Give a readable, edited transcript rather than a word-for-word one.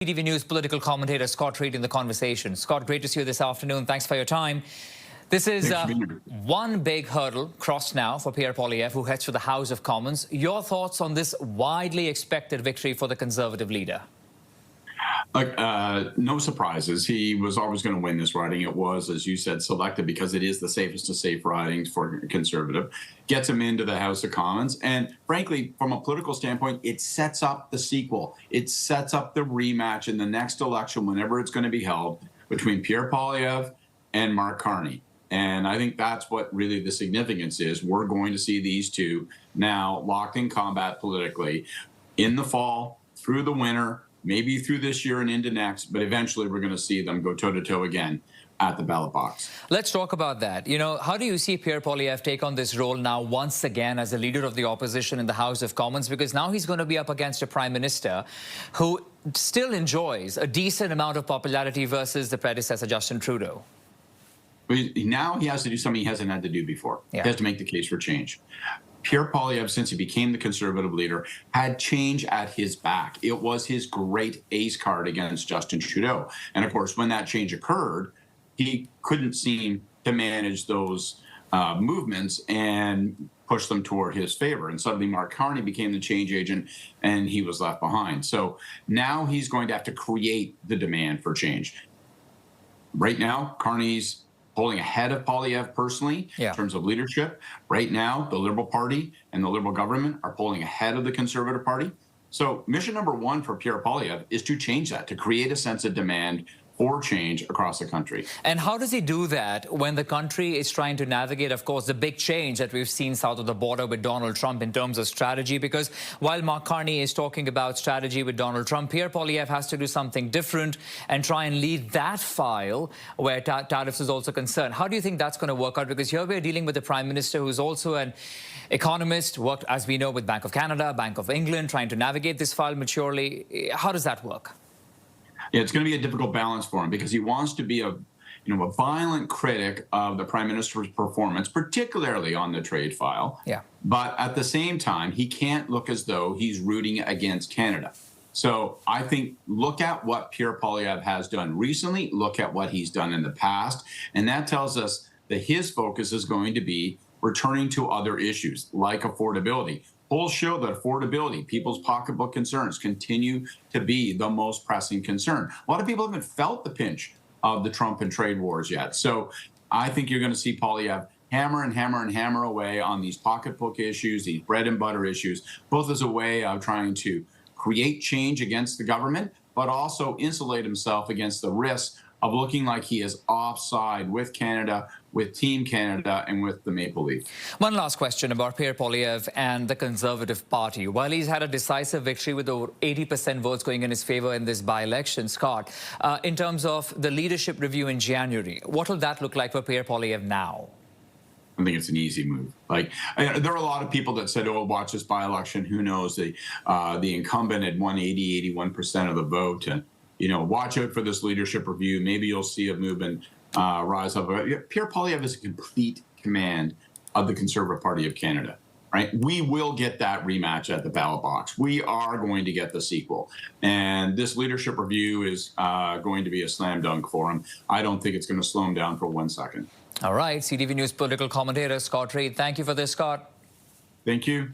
CTV News political commentator Scott Reid in the conversation. Scott, great to see you this afternoon. Thanks for your time. This is one big hurdle crossed now for Pierre Poilievre, who heads to the House of Commons. Your thoughts on this widely expected victory for the Conservative leader? No surprises. He was always going to win this riding. It was, as you said, selected because it is the safest of safe ridings for Conservative. Gets him into the House of Commons. And frankly, from a political standpoint, it sets up the sequel. It sets up the rematch in the next election, whenever it's going to be held, between Pierre Poilievre and Mark Carney. And I think that's what really the significance is. We're going to see these two now locked in combat politically in the fall, through the winter, maybe through this year and into next, but eventually we're going to see them go toe-to-toe again at the ballot box. Let's talk about that. You know, how do you see Pierre Poilievre take on this role now once again as the leader of the opposition in the House of Commons? Because now he's going to be up against a prime minister who still enjoys a decent amount of popularity versus the predecessor, Justin Trudeau. Now he has to do something he hasn't had to do before. Yeah. He has to make the case for change. Pierre Poilievre, since he became the Conservative leader, had change at his back. It was his great ace card against Justin Trudeau. And of course, when that change occurred, he couldn't seem to manage those movements and push them toward his favor. And suddenly Mark Carney became the change agent and he was left behind. So now he's going to have to create the demand for change. Right now, Carney's polling ahead of Poilievre personally in terms of leadership. Right now, the Liberal Party and the Liberal government are polling ahead of the Conservative Party. So mission number one for Pierre Poilievre is to change that, to create a sense of demand for change across the country. And how does he do that when the country is trying to navigate, of course, the big change that we've seen south of the border with Donald Trump in terms of strategy? Because while Mark Carney is talking about strategy with Donald Trump, Pierre Poilievre has to do something different and try and lead that file where tariffs is also concerned. How do you think that's going to work out? Because here we're dealing with the Prime Minister who's also an economist, worked, as we know, with Bank of Canada, Bank of England, trying to navigate this file maturely. How does that work? Yeah, it's going to be a difficult balance for him because he wants to be a violent critic of the Prime Minister's performance, particularly on the trade file. Yeah. But at the same time, he can't look as though he's rooting against Canada. So I think look at what Pierre Poilievre has done recently, look at what he's done in the past, and that tells us that his focus is going to be returning to other issues like affordability. Polls show that affordability, people's pocketbook concerns, continue to be the most pressing concern. A lot of people haven't felt the pinch of the Trump and trade wars yet. So I think you're going to see Poilievre hammer and hammer and hammer away on these pocketbook issues, these bread and butter issues, both as a way of trying to create change against the government, but also insulate himself against the risk of looking like he is offside with Canada, with Team Canada, and with the Maple Leaf. One last question about Pierre Poilievre and the Conservative Party. While he's had a decisive victory with over 80% votes going in his favor in this by-election, Scott, in terms of the leadership review in January, what will that look like for Pierre Poilievre now? I think it's an easy move. Like, there are a lot of people that said, oh, watch this by-election. Who knows? The incumbent had won 81% of the vote. And, watch out for this leadership review. Maybe you'll see a movement rise up. Pierre Poilievre has a complete command of the Conservative Party of Canada, right? We will get that rematch at the ballot box. We are going to get the sequel. And this leadership review is going to be a slam dunk for him. I don't think it's going to slow him down for 1 second. All right. CTV News political commentator Scott Reid. Thank you for this, Scott. Thank you.